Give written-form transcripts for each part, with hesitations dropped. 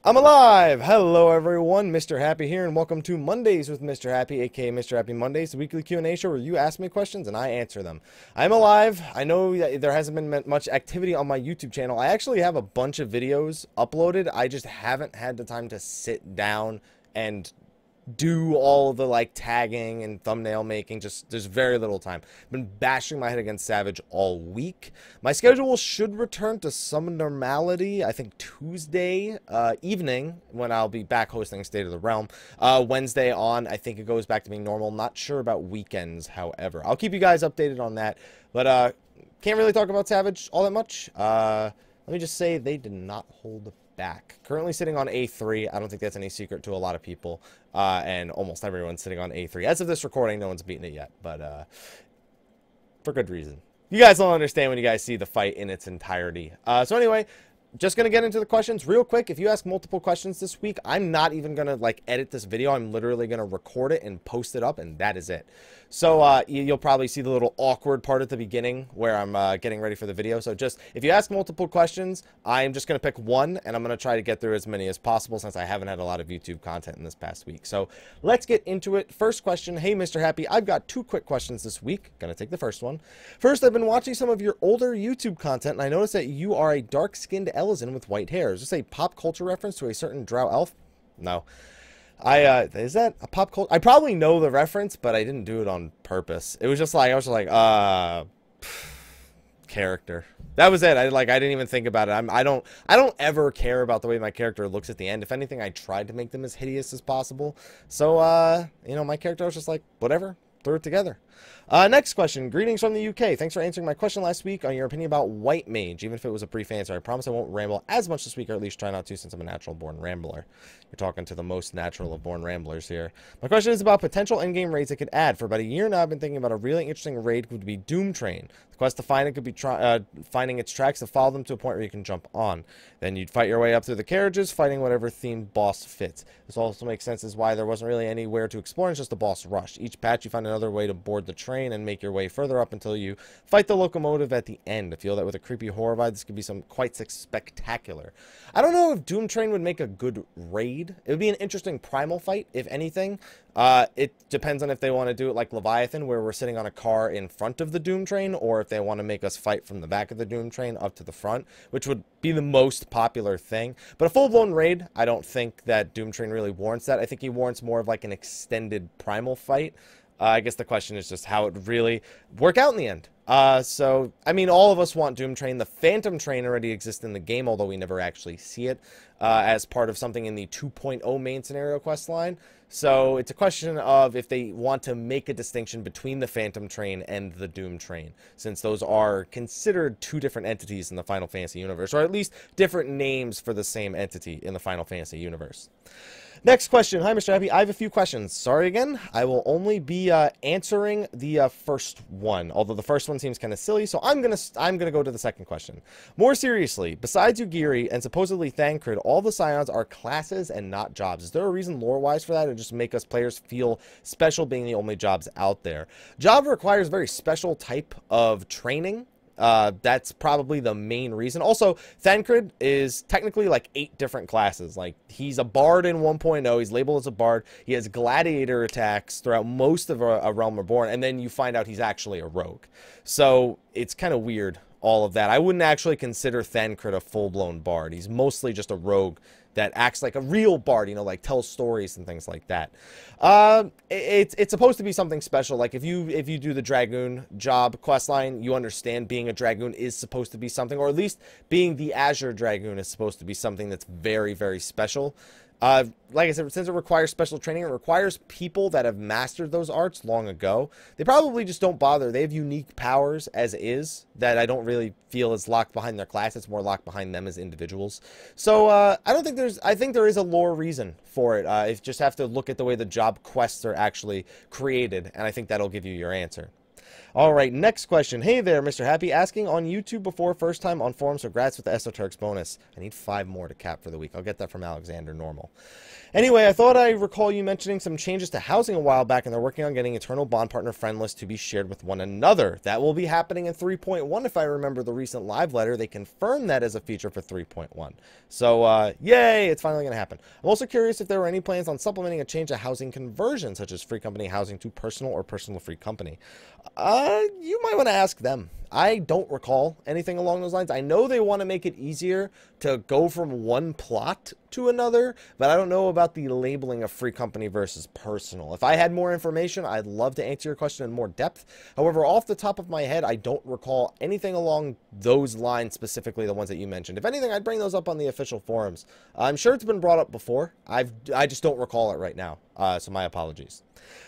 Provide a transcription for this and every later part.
I'm alive! Hello everyone, Mrhappy here, and welcome to Mondays with Mrhappy, aka Mrhappy Mondays, the weekly Q&A show where you ask me questions and I answer them. I'm alive. I know that there hasn't been much activity on my YouTube channel. I actually have a bunch of videos uploaded. I just haven't had the time to sit down and do all the like tagging and thumbnail making. Just there's very little time. I've been bashing my head against Savage all week. My schedule should return to some normality, I think Tuesday evening, when I'll be back hosting State of the Realm. Wednesday on, I think it goes back to being normal. Not sure about weekends, however. I'll keep you guys updated on that, but can't really talk about Savage all that much. Let me just say they did not hold back. Currently sitting on A3. I don't think that's any secret to a lot of people, and almost everyone's sitting on A3. As of this recording, no one's beaten it yet, but for good reason. You guys don't understand when you guys see the fight in its entirety. So anyway, just going to get into the questions real quick. If you ask multiple questions this week, I'm not even going to like edit this video. I'm literally going to record it and post it up, and that is it. So you'll probably see the little awkward part at the beginning where I'm getting ready for the video. So just, if you ask multiple questions, I'm just going to pick one, and I'm going to try to get through as many as possible since I haven't had a lot of YouTube content in this past week. So let's get into it. First question. Hey, Mrhappy, I've got two quick questions this week. Going to take the first one. First, I've been watching some of your older YouTube content, and I noticed that you are a dark-skinned Elysian with white hair. Is this a pop culture reference to a certain drow elf? No. Is that a pop culture? I probably know the reference, but I didn't do it on purpose. It was just like, I was just like, character. That was it. I didn't even think about it. I don't ever care about the way my character looks at the end. If anything, I tried to make them as hideous as possible. So, you know, my character was just like, whatever, throw it together. Next question. Greetings from the UK. Thanks for answering my question last week on your opinion about White Mage, even if it was a brief answer. I promise I won't ramble as much this week, or at least try not to, since I'm a natural-born rambler. You're talking to the most natural of born ramblers here. My question is about potential endgame raids I could add. For about a year now, I've been thinking about a really interesting raid could be Doom Train. The quest to find it could be finding its tracks to follow them to a point where you can jump on. Then you'd fight your way up through the carriages, fighting whatever themed boss fits. This also makes sense as why there wasn't really anywhere to explore, and it's just a boss rush. Each patch you find another way to board the train and make your way further up until you fight the locomotive at the end. I feel that with a creepy horror vibe, this could be some quite spectacular. I don't know if Doom Train would make a good raid. It would be an interesting primal fight, if anything. It depends on if they want to do it like Leviathan, where we're sitting on a car in front of the Doom Train, or if they want to make us fight from the back of the Doom Train up to the front, which would be the most popular thing. But a full-blown raid, I don't think that Doom Train really warrants that. I think he warrants more of like an extended primal fight. I guess the question is just how it would really work out in the end. So, I mean, all of us want Doom Train. The Phantom Train already exists in the game, although we never actually see it as part of something in the 2.0 main scenario quest line. So, it's a question of if they want to make a distinction between the Phantom Train and the Doom Train, since those are considered two different entities in the Final Fantasy universe, or at least different names for the same entity in the Final Fantasy universe. Next question. Hi, Mrhappy. I have a few questions. Sorry again. I will only be answering the first one, although the first one seems kind of silly, so I'm gonna go to the second question. More seriously, besides Ugiri and supposedly Thancred, all the Scions are classes and not jobs. Is there a reason lore-wise for that, or just make us players feel special being the only jobs out there? Job requires a very special type of training. That's probably the main reason. Also, Thancred is technically like 8 different classes. Like, he's a bard in 1.0. He's labeled as a bard. He has gladiator attacks throughout most of a Realm Reborn, and then you find out he's actually a rogue. So, it's kind of weird, all of that. I wouldn't actually consider Thancred a full-blown bard. He's mostly just a rogue that acts like a real bard, you know, like tells stories and things like that. It's supposed to be something special. Like if you do the Dragoon job questline, you understand being a Dragoon is supposed to be something, or at least being the Azure Dragoon is supposed to be something that's very, very special. Like I said, since it requires special training, it requires people that have mastered those arts long ago. They probably just don't bother. They have unique powers as is that I don't really feel is locked behind their class. It's more locked behind them as individuals. So, I think there is a lore reason for it. You just have to look at the way the job quests are actually created, and I think that'll give you your answer. All right, next question. Hey there, Mr. Happy, asking on YouTube before, first time on forums. Congrats with the Esoturks bonus. I need 5 more to cap for the week. I'll get that from Alexander Normal. Anyway, I thought I recall you mentioning some changes to housing a while back, and they're working on getting Eternal Bond Partner friend list to be shared with one another. That will be happening in 3.1 if I remember the recent live letter. They confirmed that as a feature for 3.1. So, yay, it's finally going to happen. I'm also curious if there were any plans on supplementing a change to housing conversion, such as free company housing to personal or personal free company. You might want to ask them. I don't recall anything along those lines. I know they want to make it easier to go from one plot to another, but I don't know about the labeling of free company versus personal. If I had more information, I'd love to answer your question in more depth. However, off the top of my head, I don't recall anything along those lines, specifically the ones that you mentioned. If anything, I'd bring those up on the official forums. I'm sure it's been brought up before. I just don't recall it right now, so my apologies.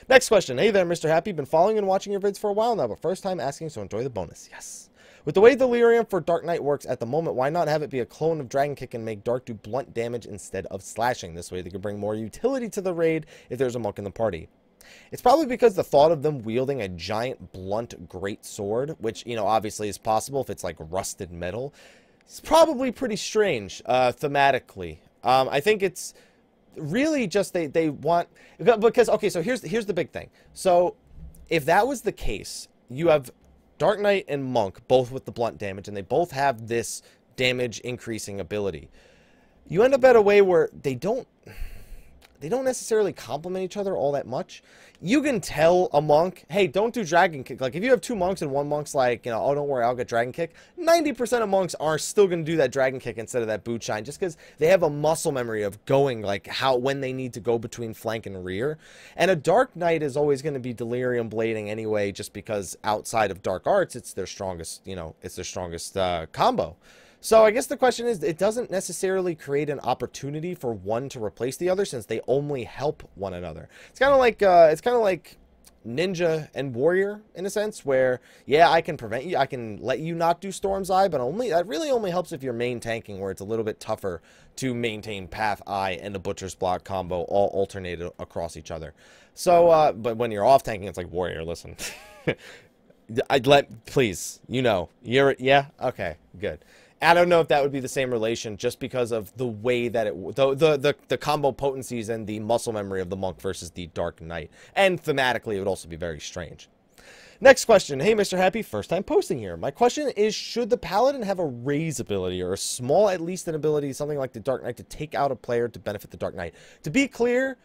Next question. Hey there, Mr. Happy. Been following and watching your vids for a while now, but first time asking, so enjoy the bonus. Yes. With the way Delirium for Dark Knight works at the moment, why not have it be a clone of Dragon Kick and make Dark do blunt damage instead of slashing? This way they could bring more utility to the raid if there's a monk in the party. It's probably because the thought of them wielding a giant blunt great sword, which, you know, obviously is possible if it's like rusted metal, it's probably pretty strange thematically. I think it's really just they want, because okay, so here's the big thing. So if that was the case, you have Dark Knight and Monk both with the blunt damage, and they both have this damage increasing ability. You end up at a way where they don't necessarily complement each other all that much. You can tell a monk, hey, don't do Dragon Kick. Like, if you have 2 monks and one monk's like, you know, oh, don't worry, I'll get Dragon Kick, 90% of monks are still going to do that Dragon Kick instead of that Boot Shine, just because they have a muscle memory of going, like, when they need to go between flank and rear. And a Dark Knight is always going to be Delirium Blading anyway, just because outside of Dark Arts, it's their strongest, you know, it's their strongest combo. So I guess the question is, it doesn't necessarily create an opportunity for one to replace the other, since they only help one another. It's kind of like Ninja and Warrior in a sense, where yeah, I can prevent you, I can let you not do Storm's Eye, but that really only helps if you're main tanking, where it's a little bit tougher to maintain Path Eye and the Butcher's Block combo all alternated across each other. So but when you're off tanking, it's like Warrior. Listen, please, you know, yeah, okay, good. I don't know if that would be the same relation, just because of the way that the combo potencies and the muscle memory of the Monk versus the Dark Knight. And thematically, it would also be very strange. Next question. Hey, Mr. Happy, first time posting here. My question is, should the Paladin have a raise ability, or a small, at least an ability, something like the Dark Knight, to take out a player to benefit the Dark Knight? To be clear,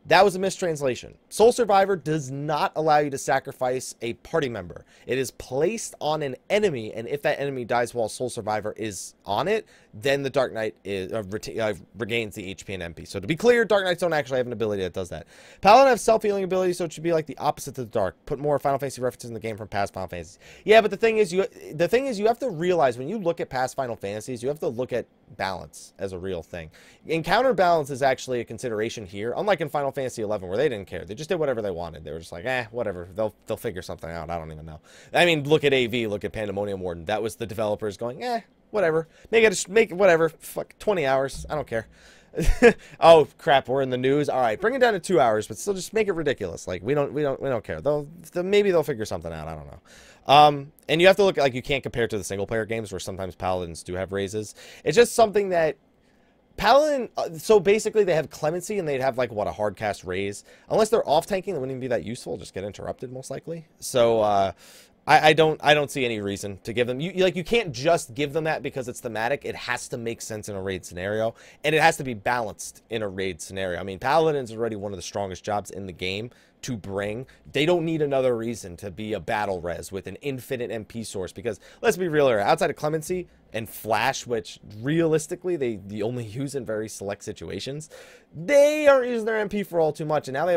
that was a mistranslation. Soul Survivor does not allow you to sacrifice a party member. It is placed on an enemy, and if that enemy dies while Soul Survivor is on it, then the Dark Knight regains the HP and MP. So to be clear, Dark Knights don't actually have an ability that does that. Paladin have self-healing ability, so it should be like the opposite to the Dark. Put more Final Fantasy references in the game from past Final Fantasies. Yeah, but the thing is, you have to realize, when you look at past Final Fantasies, you have to look at balance as a real thing. Encounter balance is actually a consideration here, unlike in Final Fantasy 11, where they didn't care. They just did whatever they wanted. They were just like, whatever. They'll figure something out. I don't even know. I mean, look at AV, look at Pandemonium Warden. That was the developers going, whatever. Make it whatever. Fuck, 20 hours. I don't care. Oh crap, we're in the news. All right, bring it down to 2 hours, but still just make it ridiculous. Like, we don't care. Maybe they'll figure something out. I don't know. And you have to look at, like, you can't compare it to the single player games, where sometimes Paladins do have raises. It's just something that Paladin, so basically they have clemency, and they'd have, like, what, a hard cast raise. Unless they're off tanking, it wouldn't even be that useful. Just get interrupted most likely. So I don't see any reason to give them, you can't just give them that because it's thematic. It has to make sense in a raid scenario, and it has to be balanced in a raid scenario. I mean, Paladin's already one of the strongest jobs in the game to bring. They don't need another reason to be a battle res with an infinite MP source, because let's be real here, outside of clemency and flash, which realistically they only use in very select situations, they aren't using their MP for all too much. And now they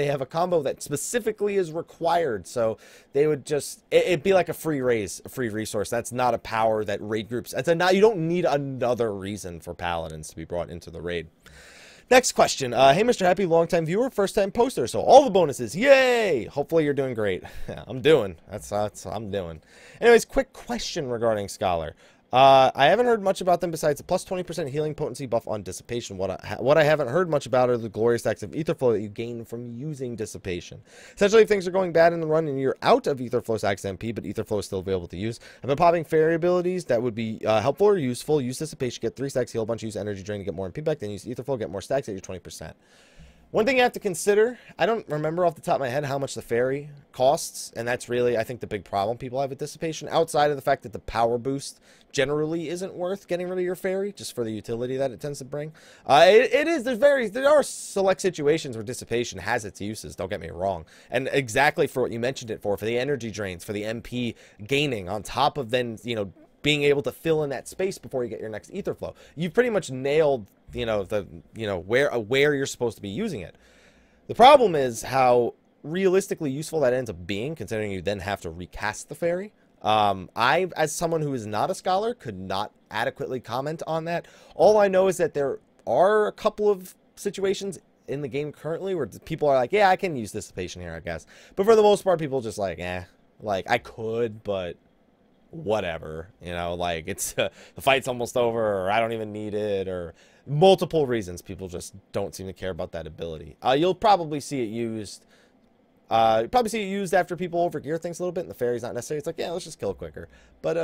have a combo that specifically is required, so they would just, it'd be like a free raise, a free resource. That's not a power that raid groups, you don't need another reason for Paladins to be brought into the raid. Next question. Hey, Mr. Happy, long-time viewer, first-time poster. So all the bonuses, yay! Hopefully you're doing great. Yeah, I'm doing. I'm doing. Anyways, quick question regarding Scholar. I haven't heard much about them besides the plus 20% healing potency buff on Dissipation. What I haven't heard much about are the glorious stacks of Ether Flow that you gain from using Dissipation. Essentially, if things are going bad in the run and you're out of Ether Flow stacks MP, but Ether Flow is still available to use, I've been popping fairy abilities that would be helpful or useful. Use Dissipation, get 3 stacks, heal a bunch, use Energy Drain to get more MP back, then use Ether Flow, get more stacks at your 20%. One thing you have to consider, I don't remember off the top of my head how much the fairy costs, and that's really, I think, the big problem people have with Dissipation, outside of the fact that the power boost generally isn't worth getting rid of your fairy, just for the utility that it tends to bring. There are select situations where Dissipation has its uses, don't get me wrong, and exactly for what you mentioned it for the energy drains, for the MP gaining, on top of then, you know, being able to fill in that space before you get your next Ether Flow. You've pretty much nailed, where you're supposed to be using it. The problem is how realistically useful that ends up being, considering you then have to recast the fairy. I, as someone who is not a scholar, could not adequately comment on that. All I know is that there are a couple of situations in the game currently where people are like, yeah, I can use Dissipation here, I guess. But for the most part, people are just like, like, I could, but whatever, like, it's the fight's almost over, or I don't even need it, or multiple reasons. People just don't seem to care about that ability. You'll probably see it used after people overgear things a little bit, and the fairy's not necessary. It's like, yeah, let's just kill it quicker. But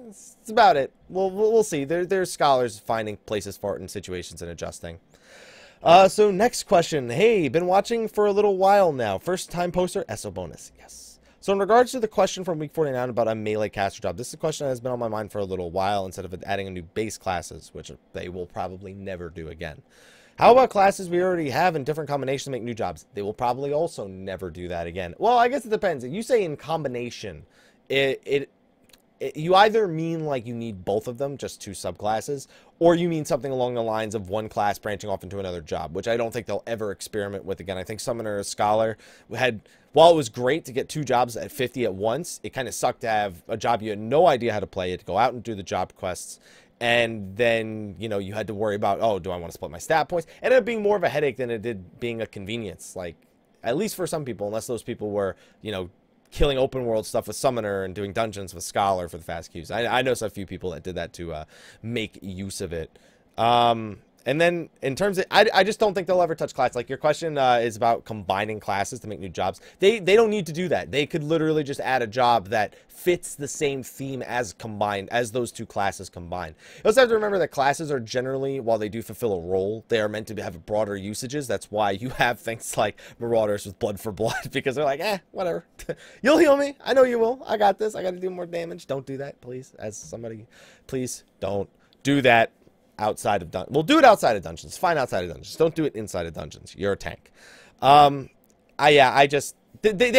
it's about it. We'll see. There's scholars finding places for it in situations and adjusting. So next question. Hey, been watching for a little while now. First time poster, SO bonus. Yes. So in regards to the question from week 49 about a melee caster job, this is a question that has been on my mind for a little while, instead of adding a new base classes, which they will probably never do again. How about classes we already have in different combinations to make new jobs? They will probably also never do that again. Well, I guess it depends. If you say in combination, you either mean like you need both of them, just 2 subclasses, or you mean something along the lines of one class branching off into another job, which I don't think they'll ever experiment with again. I think Summoner or Scholar had, while it was great to get 2 jobs at 50 at once, it kind of sucked to have a job you had no idea how to play. You had to go out and do the job quests, and then, you had to worry about, oh, do I want to split my stat points? It ended up being more of a headache than it did being a convenience, like, at least for some people, unless those people were, killing open world stuff with Summoner and doing dungeons with Scholar for the fast queues. I know a few people that did that to make use of it. And then in terms of, I just don't think they'll ever touch class. Like, your question is about combining classes to make new jobs. They don't need to do that. They could literally just add a job that fits the same theme as those 2 classes combined. You also have to remember that classes are generally, while they do fulfill a role, they are meant to have broader usages. That's why you have things like Marauders with Blood for Blood, because they're like, whatever. You'll heal me. I know you will. I got this. I got to do more damage. Don't do that, please. As somebody, please don't do that. Outside of dungeons. We'll do it outside of dungeons. Fine, outside of dungeons. Don't do it inside of dungeons. You're a tank. They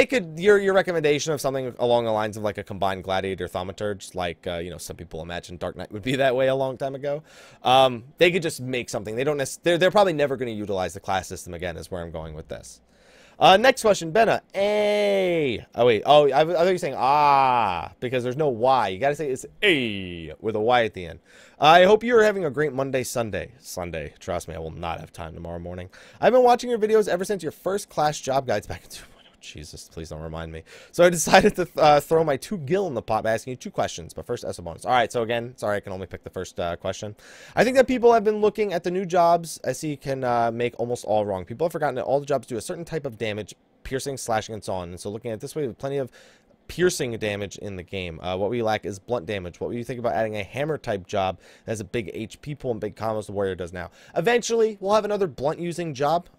could, your recommendation of something along the lines of like a combined Gladiator Thaumaturge, like, some people imagine Dark Knight would be that way a long time ago. They could just make something. They're probably never going to utilize the class system again, is where I'm going with this. Next question, Benna. A. Oh, wait. Oh, I thought you were saying because there's no Y. You got to say it's A with a Y at the end. I hope you're having a great Sunday. Trust me, I will not have time tomorrow morning. I've been watching your videos ever since your first class job guides back in 2.0. Jesus, please don't remind me. So I decided to throw my 2 gil in the pot by asking you 2 questions, but first SO bonus. All right, so again, sorry, I can only pick the first question. I think that people have been looking at the new jobs SE can make almost all wrong. People have forgotten that all the jobs do a certain type of damage, piercing, slashing, and so on. And so looking at it this way, with plenty of piercing damage in the game. What we lack is blunt damage. What would you think about adding a hammer type job that has a big HP pool and big combos the warrior does now? Eventually, we'll have another blunt using job.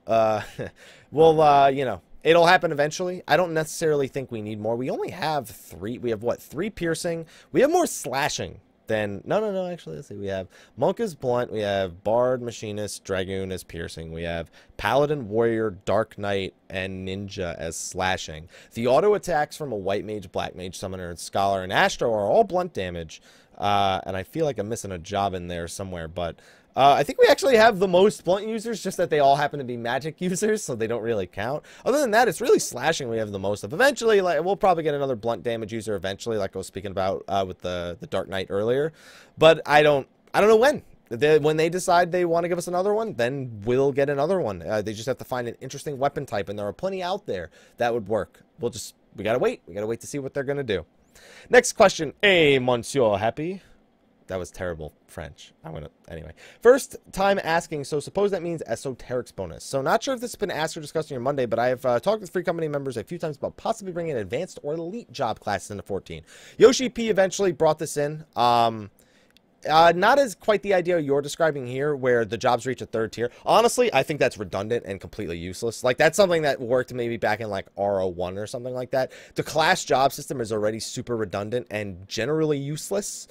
It'll happen eventually. I don't necessarily think we need more. We only have 3. We have, what, 3 piercing? We have more slashing than... No, actually, let's see. We have Monk as blunt. We have Bard, Machinist, Dragoon as piercing. We have Paladin, Warrior, Dark Knight, and Ninja as slashing. The auto attacks from a White Mage, Black Mage, Summoner, and Scholar, and Astro are all blunt damage. And I feel like I'm missing a job in there somewhere, but... I think we actually have the most blunt users, just that they all happen to be magic users, so they don't really count. Other than that, it's really slashing we have the most of. Eventually, like, we'll probably get another blunt damage user eventually, like I was speaking about with the Dark Knight earlier. But I don't know when. When they decide they want to give us another one, then we'll get another one. They just have to find an interesting weapon type, and there are plenty out there that would work. We gotta wait. We gotta wait to see what they're gonna do. Next question. Hey, Monsieur Happy. was terrible French. Anyway. First time asking, so suppose that means esoterics bonus. So not sure if this has been asked or discussed on your Monday, but I have talked with free company members a few times about possibly bringing advanced or elite job classes into 14. Yoshi P eventually brought this in. Not as quite the idea you're describing here, where the jobs reach a 3rd tier. Honestly, I think that's redundant and completely useless. Like, that's something that worked maybe back in, like, RO1 or something like that. The class job system is already super redundant and generally useless.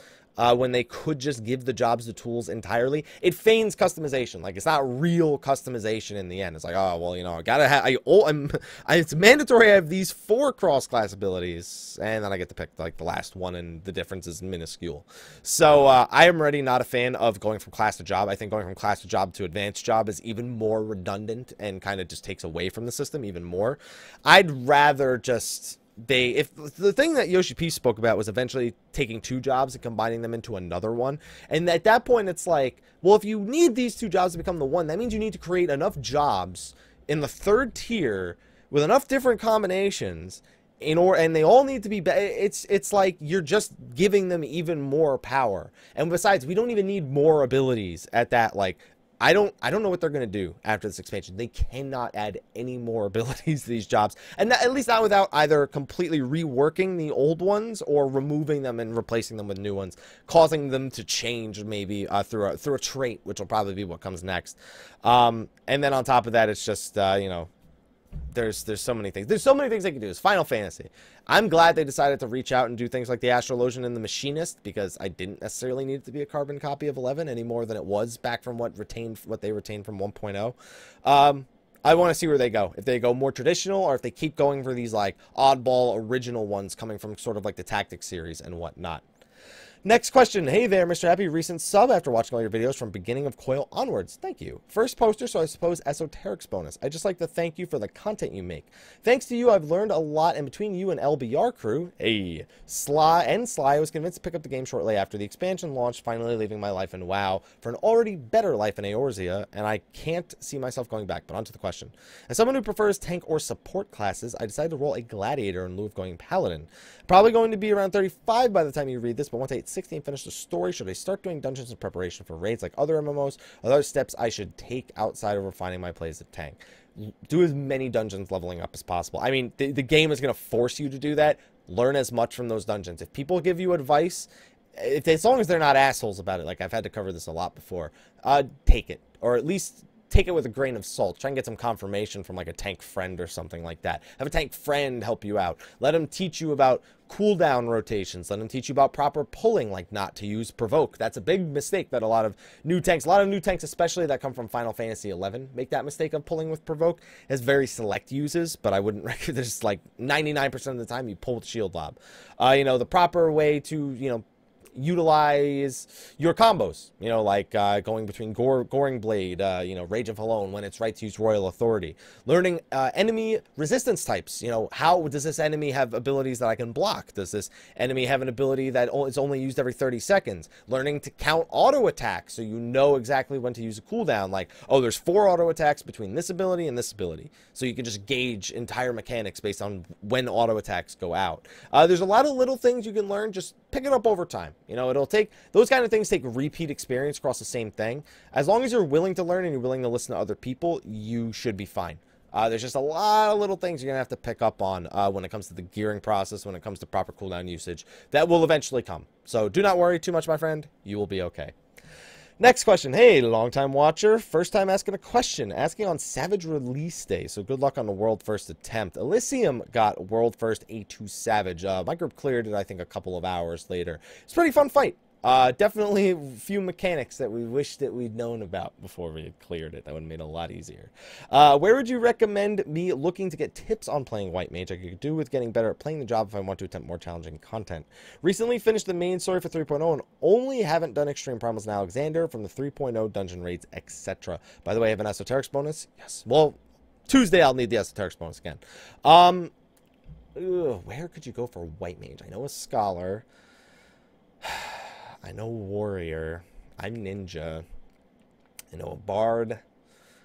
When they could just give the jobs the tools entirely. It feigns customization. Like, it's not real customization in the end. It's like, oh, well, you know, I gotta have, it's mandatory I have these 4 cross-class abilities, and then I get to pick, like, the last one, and the difference is minuscule. So, I am already not a fan of going from class to job. I think going from class to job to advanced job is even more redundant and kind of just takes away from the system even more. I'd rather just... if the thing that Yoshi P spoke about was eventually taking 2 jobs and combining them into another one, and at that point it's like, well, if you need these 2 jobs to become the one, that means you need to create enough jobs in the 3rd tier with enough different combinations and they all need to be it's like you're just giving them even more power. And besides, we don't even need more abilities at that. Like, I don't know what they're going to do after this expansion. They cannot add any more abilities to these jobs. And at least not without either completely reworking the old ones or removing them and replacing them with new ones, causing them to change maybe through a trait, which will probably be what comes next. And then on top of that, it's just, you know, there's so many things. There's so many things they can do. It's Final Fantasy. I'm glad they decided to reach out and do things like the Astrologian and the Machinist, because I didn't necessarily need it to be a carbon copy of 11 any more than it was back from what they retained from 1.0. I want to see where they go. If they go more traditional, or if they keep going for these like oddball original ones coming from sort of like the Tactics series and whatnot. Next question. Hey there, Mr. Happy. Recent sub after watching all your videos from beginning of Coil onwards. Thank you. First poster, so I suppose esoterics bonus. I just like to thank you for the content you make. Thanks to you, I've learned a lot, and between you and LBR crew, hey, Sly, I was convinced to pick up the game shortly after the expansion launched, finally leaving my life in WoW for an already better life in Eorzea, and I can't see myself going back. But on to the question. As someone who prefers tank or support classes, I decided to roll a gladiator in lieu of going paladin. Probably going to be around 35 by the time you read this, but once I hit 60 and finish the story, should I start doing dungeons in preparation for raids like other MMOs? Are there steps I should take outside of refining my plays of tank? Do as many dungeons leveling up as possible. I mean, the game is going to force you to do that. Learn as much from those dungeons. If people give you advice, as long as they're not assholes about it, like I've had to cover this a lot before, take it. Or at least take it with a grain of salt. Try and get some confirmation from like a tank friend or something like that. Have a tank friend help you out. Let them teach you about cooldown rotations. Let them teach you about proper pulling, like not to use provoke. That's a big mistake that a lot of new tanks, especially that come from Final Fantasy 11, make that mistake of pulling with provoke. It has very select uses, but I wouldn't recommend. There's like 99% of the time you pull with shield lob. You know, the proper way to, you know, utilize your combos, you know, like going between Goring Blade, you know, Rage of Halone when it's right to use Royal Authority. Learning enemy resistance types, you know, how does this enemy have abilities that I can block? Does this enemy have an ability that is only used every 30 seconds? Learning to count auto attacks so you know exactly when to use a cooldown, like, oh, there's 4 auto attacks between this ability and this ability. So you can just gauge entire mechanics based on when auto attacks go out. There's a lot of little things you can learn. Just pick it up over time. You know, it'll take, those kind of things take repeat experience across the same thing. As long as you're willing to learn and you're willing to listen to other people, you should be fine. There's just a lot of little things you're going to have to pick up on when it comes to the gearing process, when it comes to proper cooldown usage. That will eventually come. So do not worry too much, my friend. You will be okay. Next question. Hey, long-time watcher. First time asking a question. Asking on Savage release day. So good luck on the world first attempt. Elysium got world first A2 Savage. My group cleared it, I think, a couple of hours later. It's a pretty fun fight. Definitely a few mechanics that we wish that we'd known about before we had cleared it. That would have made it a lot easier. Where would you recommend me looking to get tips on playing White Mage? I could do with getting better at playing the job if I want to attempt more challenging content. Recently finished the main story for 3.0 and only haven't done Extreme Primal's and Alexander from the 3.0 dungeon raids, etc. By the way, I have an esoterics bonus. Yes. Well, Tuesday I'll need the esoterics bonus again. Where could you go for White Mage? I know a Scholar. I know Warrior. I'm Ninja. I know a Bard.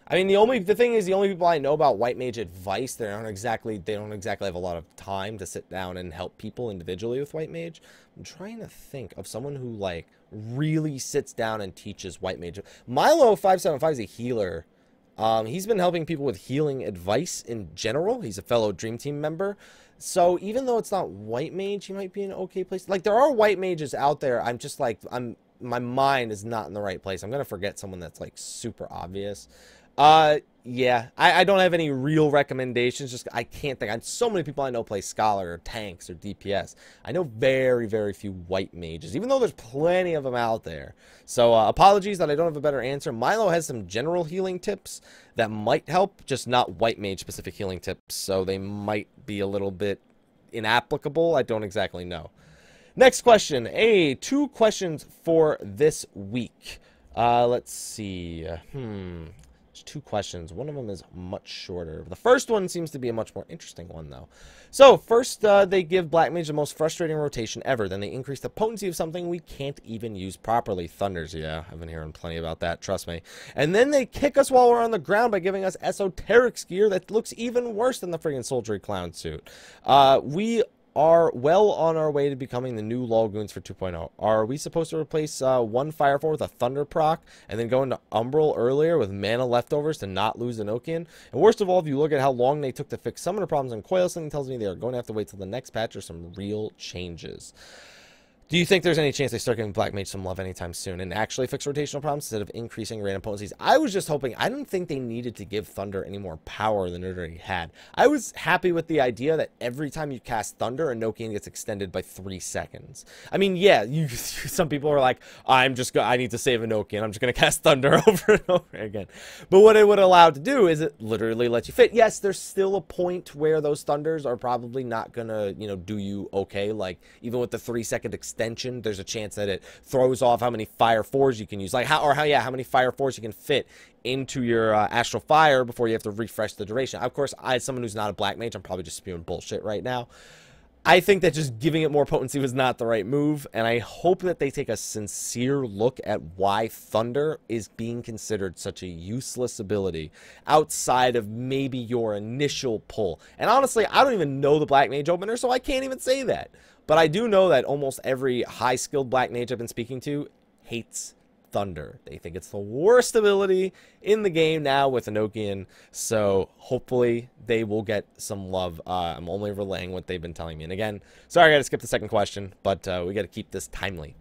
I mean, the thing is, the only people I know about white mage advice, they don't exactly have a lot of time to sit down and help people individually with white mage. I'm trying to think of someone who like really sits down and teaches white mage. Milo575 is a healer. He's been helping people with healing advice in general. He's a fellow Dream Team member. So even though it's not white mage, he might be in an okay place. Like, there are white mages out there. I'm just like, my mind is not in the right place. I'm going to forget someone that's like super obvious. Yeah, I don't have any real recommendations. Just, I can't think. So many people I know play Scholar or tanks or DPS. I know very, very few white mages, even though there's plenty of them out there. So, apologies that I don't have a better answer. Milo has some general healing tips that might help, just not white mage specific healing tips. So they might be a little bit inapplicable. I don't exactly know. Next question. 2 questions for this week. Let's see. There's 2 questions. One of them is much shorter. The first one seems to be a much more interesting one, though. So, first, they give Black Mage the most frustrating rotation ever. Then they increase the potency of something we can't even use properly. Thunders, yeah. I've been hearing plenty about that, trust me. And then they kick us while we're on the ground by giving us esoteric gear that looks even worse than the friggin' soldiery clown suit. We are well on our way to becoming the new Lulgoons for 2.0. Are we supposed to replace 1 Fire 4 with a Thunder proc and then go into Umbral earlier with mana leftovers to not lose Enochian? And worst of all, if you look at how long they took to fix some of the problems in Coil, something tells me they are going to have to wait till the next patch or some real changes. Do you think there's any chance they start giving Black Mage some love anytime soon and actually fix rotational problems instead of increasing random potencies? I was just hoping. I didn't think they needed to give Thunder any more power than it already had. I was happy with the idea that every time you cast Thunder, Enochian gets extended by 3 seconds. I mean, yeah, some people are like, I need to save Enochian. I'm just going to cast Thunder over and over again. But what it would allow to do is it literally lets you fit. Yes, there's still a point where those Thunders are probably not going to, do you okay. Like, even with the 3-second extension, there's a chance that it throws off how many Fire 4s you can use, like how many Fire 4s you can fit into your Astral Fire before you have to refresh the duration. Of course, as someone who's not a Black Mage, I'm probably just spewing bullshit right now. I think that just giving it more potency was not the right move, and I hope that they take a sincere look at why Thunder is being considered such a useless ability outside of maybe your initial pull. And honestly, I don't even know the Black Mage opener, so I can't even say that. But I do know that almost every high-skilled Black Mage I've been speaking to hates Thunder. They think it's the worst ability in the game now with Enochian, so hopefully they will get some love. I'm only relaying what they've been telling me. And again, sorry I got to skip the second question, but we got to keep this timely.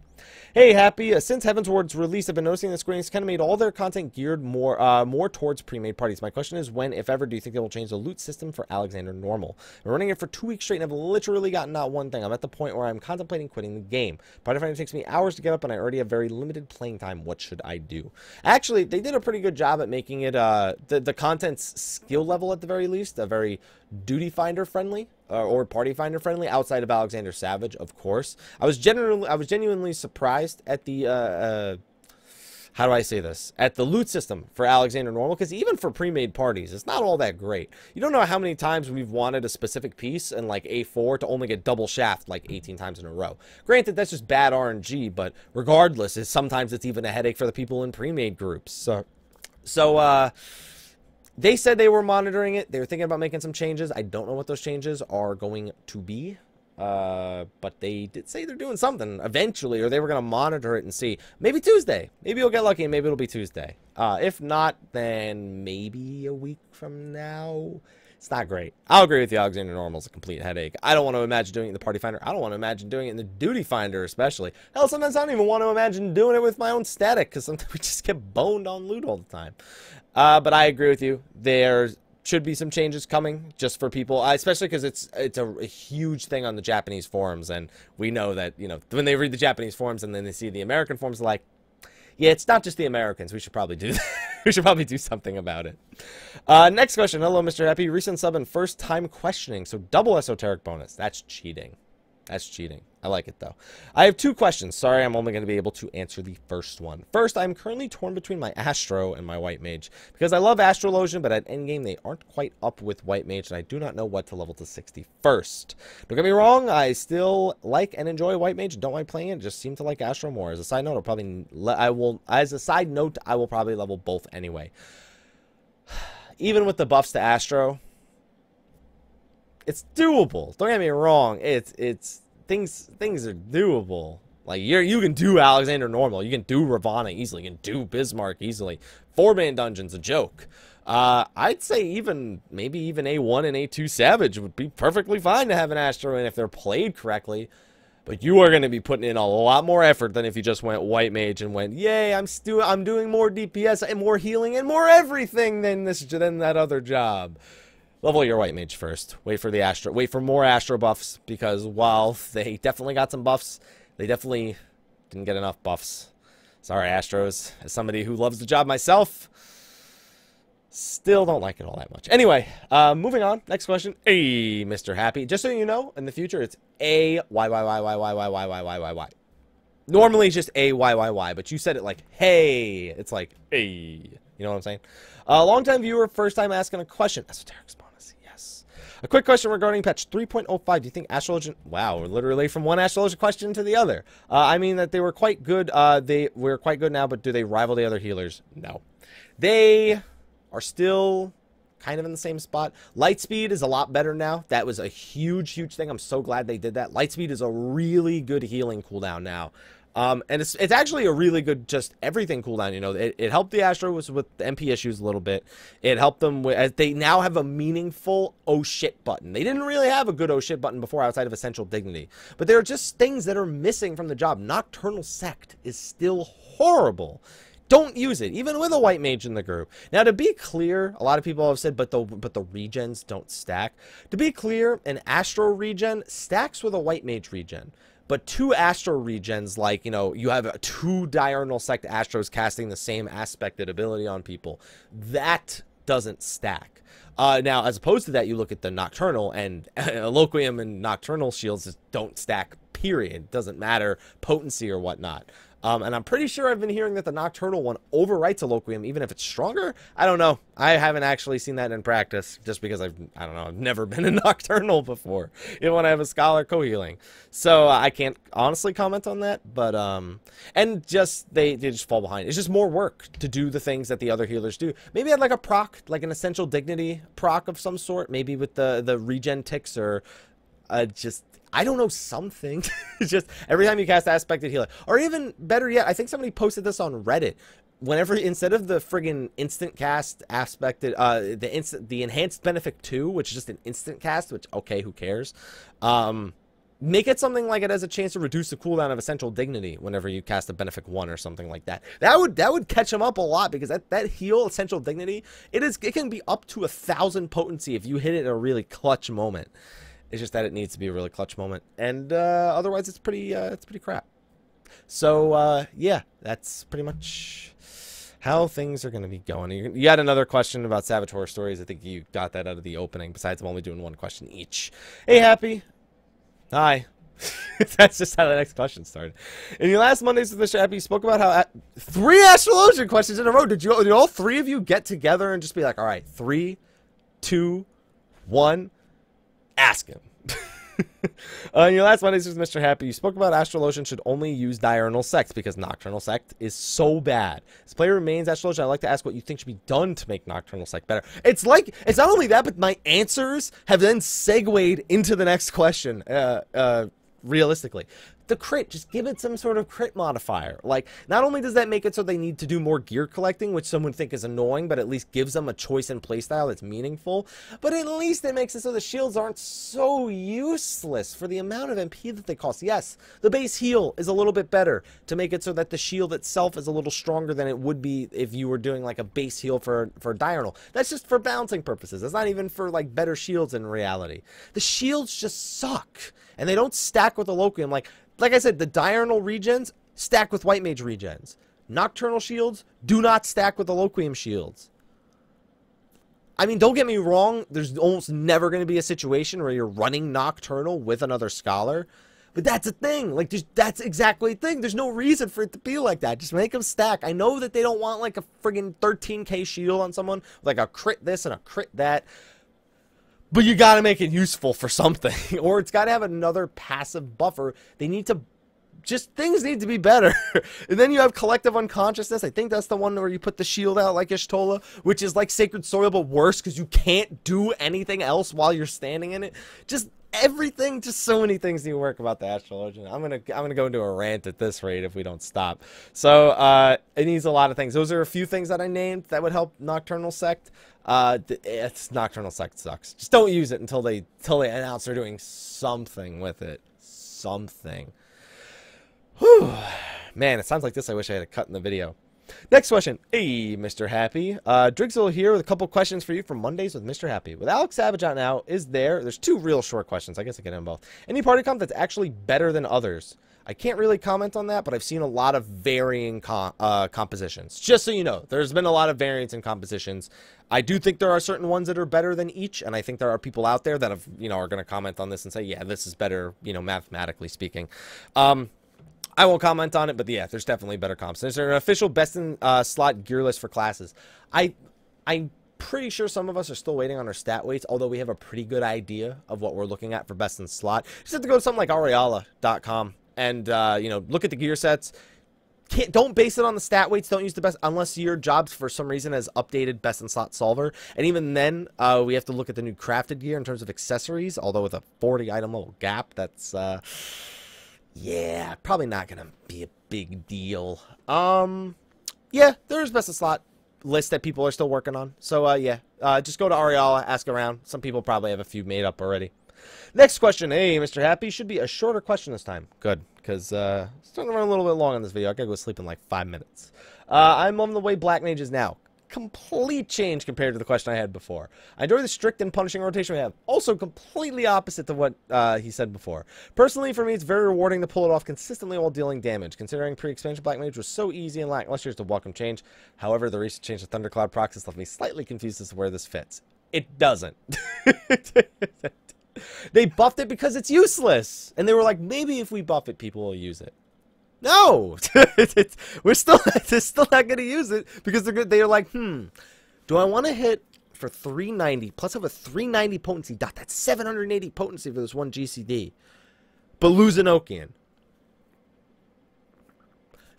Hey, Happy. Since Heavensward's release, I've been noticing that Square Enix kind of made all their content geared more towards pre-made parties. My question is, when, if ever, do you think they will change the loot system for Alexander Normal? I'm running it for 2 weeks straight and I've literally gotten not one thing. I'm at the point where I'm contemplating quitting the game. Party Finder takes me hours to get up and I already have very limited playing time. What should I do? Actually, they did a pretty good job at making it, the content's skill level at the very least, a very Duty Finder friendly. Or Party Finder friendly, outside of Alexander Savage, of course. I was genuinely surprised at the how do I say this? At the loot system for Alexander Normal, because even for pre-made parties, it's not all that great. You don't know how many times we've wanted a specific piece in like A4 to only get double shaft like 18 times in a row. Granted, that's just bad RNG, but regardless, sometimes it's even a headache for the people in pre-made groups. So they said they were monitoring it. They were thinking about making some changes. I don't know what those changes are going to be. But they did say they're doing something eventually, or they were going to monitor it and see. Maybe Tuesday. Maybe you'll get lucky and maybe it'll be Tuesday. If not, then maybe a week from now. It's not great. I'll agree with you. Alexander Normal is a complete headache. I don't want to imagine doing it in the Party Finder. I don't want to imagine doing it in the Duty Finder, especially. Hell, sometimes I don't even want to imagine doing it with my own static, because sometimes we just get boned on loot all the time. But I agree with you. There should be some changes coming just for people, especially because it's a huge thing on the Japanese forums, and we know that, when they read the Japanese forums and then they see the American forums, they're like, yeah, it's not just the Americans. We should probably do that. We should probably do something about it. Next question. Hello, Mr. Happy. Recent sub and first time questioning. So double esoteric bonus. That's cheating. That's cheating. I like it, though. I have 2 questions. Sorry, I'm only going to be able to answer the first one. First, I'm currently torn between my Astro and my White Mage, because I love Astrologian, but at endgame, they aren't quite up with White Mage, and I do not know what to level to 60 first. Don't get me wrong, I still like and enjoy White Mage. Don't mind playing it. Just seem to like Astro more. As a side note, I will probably level both anyway. even with the buffs to Astro, it's doable. Don't get me wrong. It's things are doable. Like you can do Alexander normal. You can do Ravana easily. You can do Bismarck easily. 4-man dungeon's a joke. I'd say maybe even A1 and A2 Savage would be perfectly fine to have an Astro in if they're played correctly. But you are going to be putting in a lot more effort than if you just went White Mage and went, yay, I'm doing more DPS and more healing and more everything than that other job. Level your White Mage first. Wait for the Astro. Wait for more Astro buffs, because while they definitely got some buffs, they definitely didn't get enough buffs. Sorry, Astros. As somebody who loves the job myself, still don't like it all that much. Anyway, moving on. Next question. Hey, Mr. Happy. Just so you know, in the future, it's A-Y-Y-Y-Y-Y-Y-Y-Y-Y-Y-Y. Normally, it's just A-Y-Y-Y, but you said it like, hey. It's like, hey. You know what I'm saying? Long-time viewer, first-time asking a question. Esoteric Spawnus, yes. A quick question regarding patch 3.05. Do you think Astrologian... Wow, we're literally from one Astrologian question to the other. I mean that they were quite good. They were quite good now, but do they rival the other healers? No. They are still kind of in the same spot. Lightspeed is a lot better now. That was a huge thing. I'm so glad they did that. Lightspeed is a really good healing cooldown now. And it's actually a really good just everything cooldown. You know, it helped the Astros with the MP issues a little bit. It helped them with, as they now have a meaningful oh shit button. They didn't really have a good oh shit button before outside of Essential Dignity. But there are just things that are missing from the job. Nocturnal Sect is still horrible. Don't use it, even with a White Mage in the group. Now, to be clear, a lot of people have said, but the regens don't stack. To be clear, an Astro regen stacks with a White Mage regen. But 2 Astro regens, like, you know, you have 2 Diurnal Sect Astros casting the same aspected ability on people. That doesn't stack. Now, as opposed to that, you look at the Nocturnal, and Eloquium and Nocturnal shields just don't stack, period. Doesn't matter, potency or whatnot. And I'm pretty sure I've been hearing that the Nocturnal one overwrites Eloquium, even if it's stronger. I don't know. I haven't actually seen that in practice, just because I don't know, I've never been a Nocturnal before, even when I have a Scholar co-healing. So I can't honestly comment on that, but, and just, they just fall behind. It's just more work to do the things that the other healers do. Maybe I'd like a proc, like an Essential Dignity proc of some sort, maybe with the regen ticks, or just... I don't know, something. Just every time you cast Aspected Healer. Or even better yet, I think somebody posted this on Reddit. Whenever, instead of the friggin' instant cast Aspected, the Enhanced Benefic 2, which is just an instant cast, which, okay, who cares? Make it something like it has a chance to reduce the cooldown of Essential Dignity whenever you cast a Benefic 1 or something like that. That would catch them up a lot, because that heal, Essential Dignity, it can be up to 1,000 potency if you hit it in a really clutch moment. It's just that it needs to be a really clutch moment, and otherwise it's pretty crap. So yeah, that's pretty much how things are going to be going. You had another question about Savage Horror Stories. I think you got that out of the opening. Besides, I'm only doing one question each. Hey, Happy. Hi. That's just how the next question started. In your last Mondays with Mr. Happy, you spoke about how 3 Astrologian questions in a row. Did all 3 of you get together and just be like, all right, 3, 2, 1. Ask him. In your last Mondays with Mr. Happy, you spoke about Astrologian should only use Diurnal Sect because Nocturnal Sect is so bad. As player remains Astrologian, I'd like to ask what you think should be done to make Nocturnal Sect better. It's like, it's not only that, but my answers have then segued into the next question, realistically. The crit, just give it some sort of crit modifier. Like, not only does that make it so they need to do more gear collecting, which some would think is annoying, but at least gives them a choice in playstyle that's meaningful, but at least it makes it so the shields aren't so useless for the amount of MP that they cost. Yes, the base heal is a little bit better to make it so that the shield itself is a little stronger than it would be if you were doing like a base heal for Diurnal. That's just for balancing purposes. That's not even for like better shields in reality. The shields just suck, and they don't stack with Eloquium. Like I said, the Diurnal regens stack with White Mage regens. Nocturnal shields do not stack with Eloquium shields. I mean, don't get me wrong, there's almost never going to be a situation where you're running Nocturnal with another Scholar. But that's a thing. Like, that's exactly the thing. There's no reason for it to be like that. Just make them stack. I know that they don't want, like, a friggin' 13k shield on someone, like a crit this and a crit that. But you gotta make it useful for something, or it's gotta have another passive buffer. They need to just things need to be better. And then you have collective unconsciousness. I think that's the one where you put the shield out like Ishtola, which is like Sacred Soil, but worse because you can't do anything else while you're standing in it. Just everything, just so many things need to work about the Astrologian. I'm gonna go into a rant at this rate if we don't stop. So it needs a lot of things. Those are a few things that I named that would help Nocturnal Sect. It's Nocturnal Sect sucks. Just don't use it until they announce they're doing something with it. Something. Whew. Man, it sounds like this. I wish I had a cut in the video. Next question. Hey, Mr. Happy. Drigzel here with a couple questions for you from Mondays with Mr. Happy. With Alex Savage out now, there's two real short questions. I guess I can end both. Any party comp that's actually better than others? I can't really comment on that, but I've seen a lot of varying compositions. Just so you know, there's been a lot of variance in compositions. I do think there are certain ones that are better than each, and I think there are people out there that have, are going to comment on this and say, yeah, this is better, mathematically speaking. I won't comment on it, but yeah, there's definitely better comps. There's an official best in slot gear list for classes. I'm pretty sure some of us are still waiting on our stat weights, although we have a pretty good idea of what we're looking at for best in slot. You just have to go to something like Aureala.com and look at the gear sets. Don't base it on the stat weights. Don't use the best unless your job for some reason has updated best in slot solver. And even then, we have to look at the new crafted gear in terms of accessories. Although with a 40 item level gap, that's yeah, probably not gonna be a big deal. Yeah, there's best in slot list that people are still working on. So yeah, just go to Aureala, ask around. Some people probably have a few made up already. Next question. Hey, Mr. Happy. Should be a shorter question this time. Good, because it's starting to run a little bit long on this video. I gotta go sleep in like 5 minutes. I'm on the way Black Mage is now. Complete change compared to the question I had before. I enjoy the strict and punishing rotation we have. Also completely opposite to what he said before. Personally, for me, it's very rewarding to pull it off consistently while dealing damage. Considering pre-expansion Black Mage was so easy and lackluster as to welcome change. However, the recent change to Thundercloud procs has left me slightly confused as to where this fits. It doesn't. They buffed it because it's useless. And they were like, maybe if we buff it, people will use it. No! They're still not going to use it because they're like, do I want to hit for 390 plus have a 390 potency dot? That's 780 potency for this one GCD. But lose an Okian.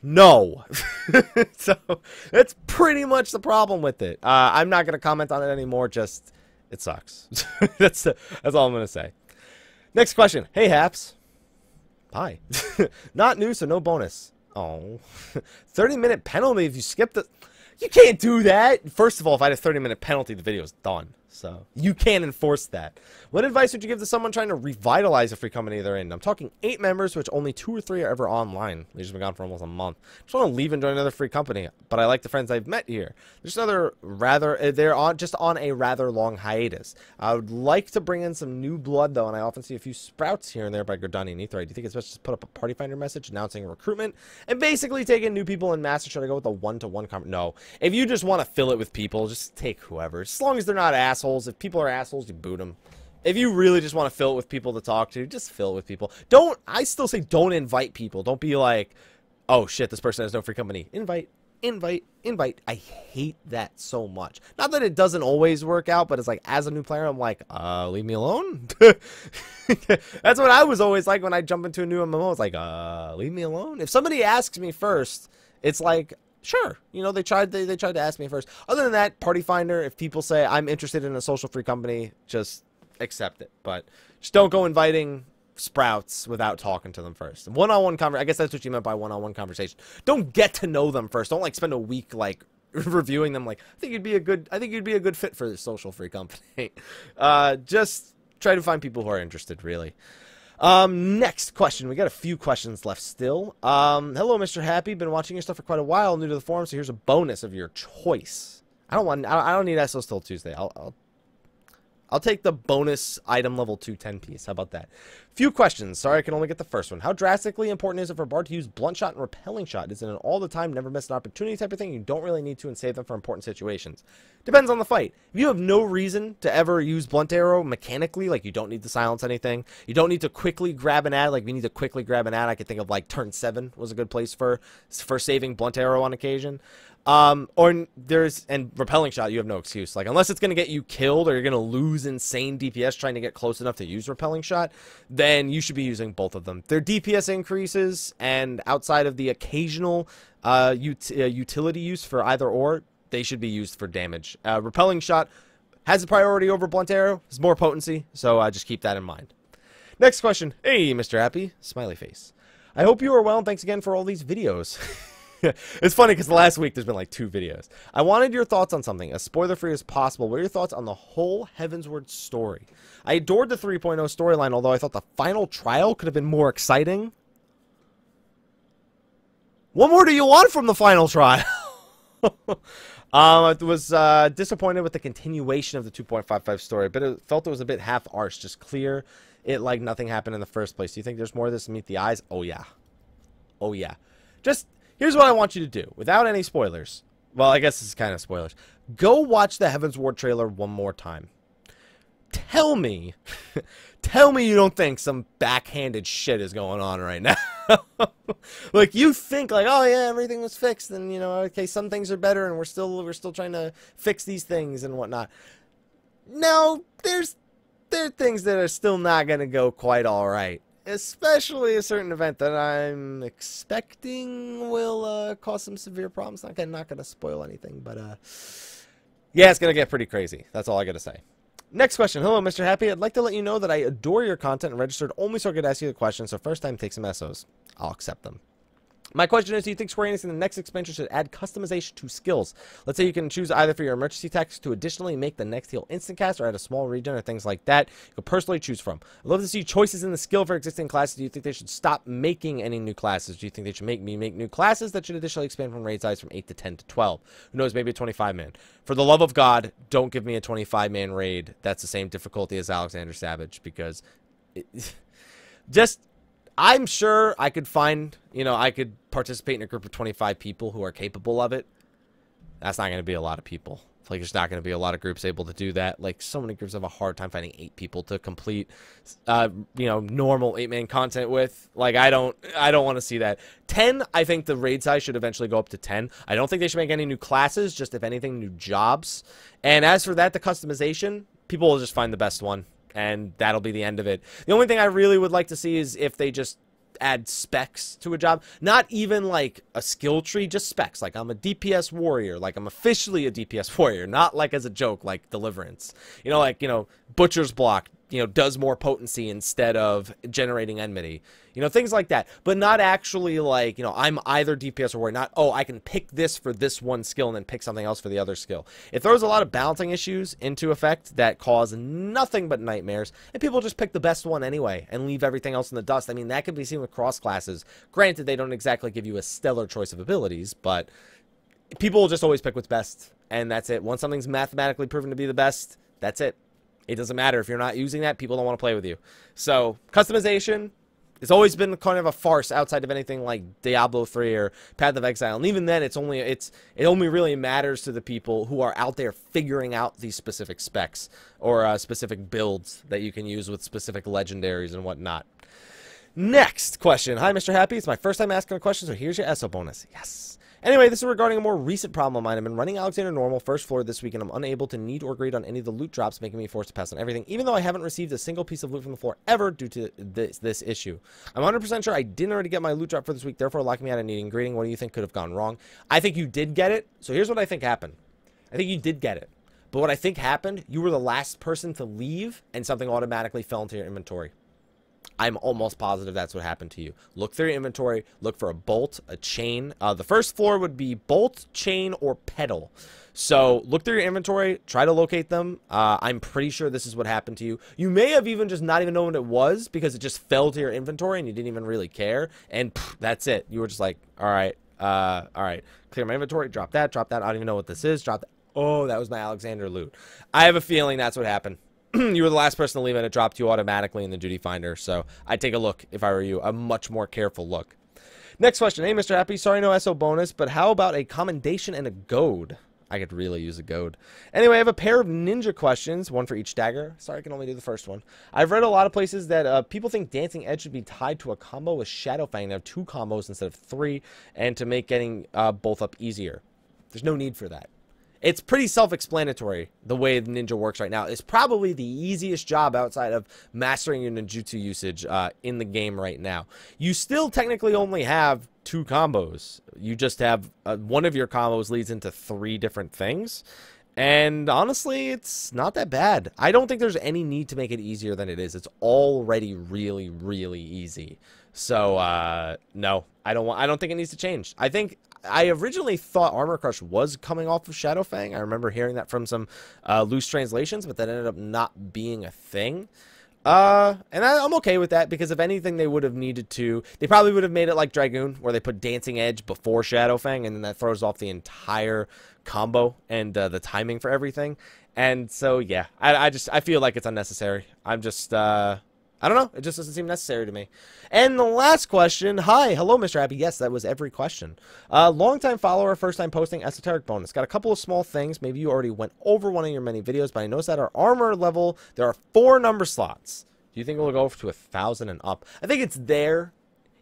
No. So that's pretty much the problem with it. I'm not going to comment on it anymore. Just, it sucks. That's all I'm going to say. Next question. Hey, Haps. Hi. Not new, so no bonus. Oh. 30-minute penalty if you skip the... You can't do that. First of all, if I had a 30-minute penalty, the video's done. So, you can't enforce that. What advice would you give to someone trying to revitalize a free company they're in? I'm talking 8 members, which only 2 or 3 are ever online. They've just been gone for almost a month. Just want to leave and join another free company, but I like the friends I've met here. There's another just on a rather long hiatus. I would like to bring in some new blood, though, and I often see a few sprouts here and there by Gordani and Etherite. Do you think it's best to just put up a party finder message announcing a recruitment and basically take in new people in mass, or should I go with a one-to-one conversation? No. If you just want to fill it with people, just take whoever. As long as they're not assholes. If people are assholes, you boot them. If you really just want to fill it with people to talk to, just fill it with people. I still say don't invite people. Don't be like, oh shit, this person has no free company. Invite. I hate that so much. Not that it doesn't always work out, but it's like, as a new player, I'm like, leave me alone. That's what I was always like when I jump into a new MMO. It's like, leave me alone. If somebody asks me first, it's like, sure, they tried to ask me first. Other than that, Party Finder, if people say I'm interested in a social free company, just accept it. But just don't go inviting sprouts without talking to them first. One-on-one conversation. I guess that's what you meant by one-on-one conversation. Don't get to know them first. Don't like spend a week like reviewing them. Like, I think you'd be a good fit for this social free company. Just try to find people who are interested, really. Next question. We got a few questions left still. Hello, Mr. Happy. Been watching your stuff for quite a while. New to the forum, so here's a bonus of your choice. I don't need SOs till Tuesday. I'll take the bonus item level 2 10 piece. How about that? Few questions. Sorry, I can only get the first one. How drastically important is it for a bard to use blunt shot and repelling shot? Is it an all the time, never miss an opportunity type of thing? You don't really need to and save them for important situations. Depends on the fight. If you have no reason to ever use blunt arrow mechanically, like you don't need to silence anything, you don't need to quickly grab an ad. Like we need to quickly grab an ad. I could think of like turn 7 was a good place for saving blunt arrow on occasion. And repelling shot, you have no excuse. Like, unless it's going to get you killed or you're going to lose insane DPS trying to get close enough to use repelling shot, then you should be using both of them. Their DPS increases, and outside of the occasional utility use for either or, they should be used for damage. Repelling shot has a priority over blunt arrow. It's more potency, so just keep that in mind. Next question. Hey, Mr. Happy. Smiley face. I hope you are well, and thanks again for all these videos. It's funny because the last week there's been like 2 videos. I wanted your thoughts on something, as spoiler-free as possible. What are your thoughts on the whole Heavensward story? I adored the 3.0 storyline, although I thought the final trial could have been more exciting. What more do you want from the final trial? I was disappointed with the continuation of the 2.55 story, but it felt it was a bit half-arsed, just clear it like nothing happened in the first place. Do you think there's more of this to meet the eyes? Oh, yeah. Oh, yeah. Just... here's what I want you to do, without any spoilers. Well, I guess this is kind of spoilers. Go watch the Heavensward trailer one more time. Tell me, tell me you don't think some backhanded shit is going on right now. Like, you think like, oh yeah, everything was fixed, and you know, okay, some things are better, and we're still trying to fix these things and whatnot. No, there are things that are still not gonna go quite all right. Especially a certain event that I'm expecting will cause some severe problems. Not gonna spoil anything, but yeah, it's gonna get pretty crazy. That's all I gotta say. Next question. Hello, Mr. Happy. I'd like to let you know that I adore your content and registered only so I could ask you the question. So first time, take some SOs. I'll accept them. My question is, do you think Square Enix in the next expansion should add customization to skills? Let's say you can choose either for your emergency text to additionally make the next heal instant cast, or add a small regen or things like that you could personally choose from. I'd love to see choices in the skill for existing classes. Do you think they should stop making any new classes? Do you think they should make new classes that should additionally expand from raid size from 8 to 10 to 12? Who knows, maybe a 25-man. For the love of God, don't give me a 25-man raid that's the same difficulty as Alexander Savage, because I'm sure I could find, you know, I could participate in a group of 25 people who are capable of it. That's not going to be a lot of people. Like, there's not going to be a lot of groups able to do that. Like, so many groups have a hard time finding 8 people to complete, you know, normal 8-man content with. Like, I don't want to see that. 10, I think the raid size should eventually go up to 10. I don't think they should make any new classes, just if anything, new jobs. And as for that, the customization, people will just find the best one, and that'll be the end of it. The only thing I really would like to see is if they just add specs to a job. Not even like a skill tree, just specs. Like, I'm a DPS warrior. Like, I'm officially a DPS warrior. Not like as a joke, like Deliverance. You know, like, you know, Butcher's Block, you know, does more potency instead of generating enmity. You know, things like that. But not actually like, you know, I'm either DPS or warrior. Not, oh, I can pick this for this one skill and then pick something else for the other skill. It throws a lot of balancing issues into effect that cause nothing but nightmares. And people just pick the best one anyway and leave everything else in the dust. I mean, that can be seen with cross classes. Granted, they don't exactly give you a stellar choice of abilities, but people will just always pick what's best. And that's it. Once something's mathematically proven to be the best, that's it. It doesn't matter. If you're not using that, people don't want to play with you. So, customization, it's always been kind of a farce outside of anything like Diablo 3 or Path of Exile. And even then, it only really matters to the people who are out there figuring out these specific specs or specific builds that you can use with specific legendaries and whatnot. Next question. Hi, Mr. Happy. It's my first time asking a question, so here's your SO bonus. Yes. Anyway, this is regarding a more recent problem of mine. I've been running Alexander Normal first floor this week, and I'm unable to need or grade on any of the loot drops, making me forced to pass on everything, even though I haven't received a single piece of loot from the floor ever due to this issue. I'm 100% sure I didn't already get my loot drop for this week, therefore locking me out of needing grading. What do you think could have gone wrong? I think you did get it. So here's what I think happened. I think you did get it. But what I think happened, you were the last person to leave, and something automatically fell into your inventory. I'm almost positive that's what happened to you. Look through your inventory. Look for a bolt, a chain. The first floor would be bolt, chain, or pedal. So look through your inventory. Try to locate them. I'm pretty sure this is what happened to you. You may have even just not even known what it was because it just fell to your inventory and you didn't even really care. And that's it. You were just like, all right. Clear my inventory. Drop that. Drop that. I don't even know what this is. Drop that. Oh, that was my Alexander loot. I have a feeling that's what happened. You were the last person to leave and it dropped you automatically in the duty finder. So I'd take a look if I were you. A much more careful look. Next question. Hey, Mr. Happy. Sorry, no SO bonus, but how about a commendation and a goad? I could really use a goad. Anyway, I have a pair of ninja questions, one for each dagger. Sorry, I can only do the first one. I've read a lot of places that people think Dancing Edge should be tied to a combo with Shadowfang to have 2 combos instead of 3, and to make getting both up easier. There's no need for that. It's pretty self-explanatory the way the ninja works right now. It's probably the easiest job outside of mastering your ninjutsu usage in the game right now. You still technically only have 2 combos. You just have one of your combos leads into 3 different things. And honestly, it's not that bad. I don't think there's any need to make it easier than it is. It's already really, really easy. So, no, I don't think it needs to change. I originally thought Armor Crush was coming off of Shadowfang. I remember hearing that from some loose translations, but that ended up not being a thing. And I'm okay with that, because if anything, they would have needed to. They probably would have made it like Dragoon, where they put Dancing Edge before Shadowfang, and then that throws off the entire combo and the timing for everything. And so, yeah, I feel like it's unnecessary. I don't know. It just doesn't seem necessary to me. And the last question. Hi. Hello, Mr. Happy. Yes, that was every question. Long-time follower, first-time posting, esoteric bonus. Got a couple of small things. Maybe you already went over one of your many videos, but I noticed that our armor level, there are 4 number slots. Do you think we'll go to 1,000 and up? I think it's there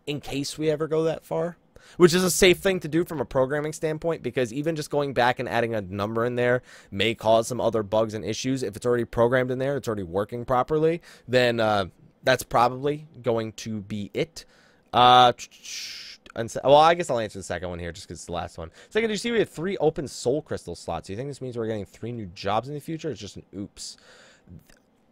in case we ever go that far, which is a safe thing to do from a programming standpoint, because even just going back and adding a number in there may cause some other bugs and issues. If it's already programmed in there, it's already working properly, then that's probably going to be it. Well, I guess I'll answer the second one here just because it's the last one. Second, you see we have 3 open soul crystal slots. Do you think this means we're getting 3 new jobs in the future? It's just an oops.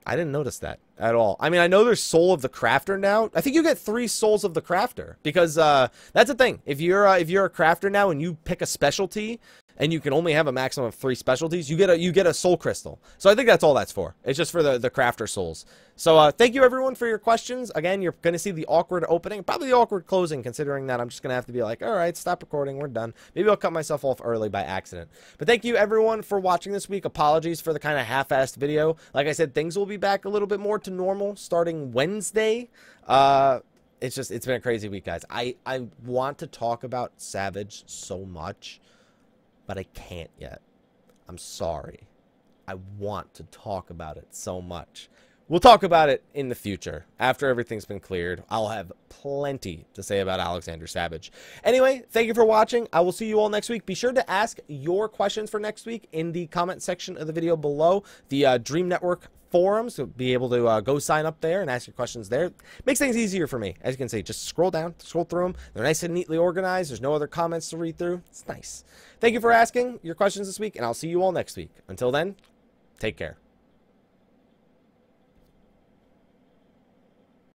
I didn't notice that at all. I mean, I know there's Soul of the Crafter now. I think you get 3 Souls of the Crafter, because that's the thing. If you're a crafter now and you pick a specialty, and you can only have a maximum of 3 specialties, you get a soul crystal. So I think that's all that's for. It's just for the crafter souls. So thank you everyone for your questions. Again, you're going to see the awkward opening, probably the awkward closing, considering that I'm just going to have to be like, all right, stop recording, we're done. Maybe I'll cut myself off early by accident. But thank you everyone for watching this week. Apologies for the kind of half-assed video. Like I said, things will be back a little bit more to normal starting Wednesday. It's been a crazy week, guys. I want to talk about Savage so much, but I can't yet. I'm sorry. I want to talk about it so much. We'll talk about it in the future. After everything's been cleared, I'll have plenty to say about Alexander Savage. Anyway, thank you for watching. I will see you all next week. Be sure to ask your questions for next week in the comment section of the video below. The Dream Network forums, so be able to go sign up there and ask your questions there. Makes things easier for me. As you can see, just scroll down, scroll through them. They're nice and neatly organized. There's no other comments to read through. It's nice. Thank you for asking your questions this week, and I'll see you all next week. Until then, take care.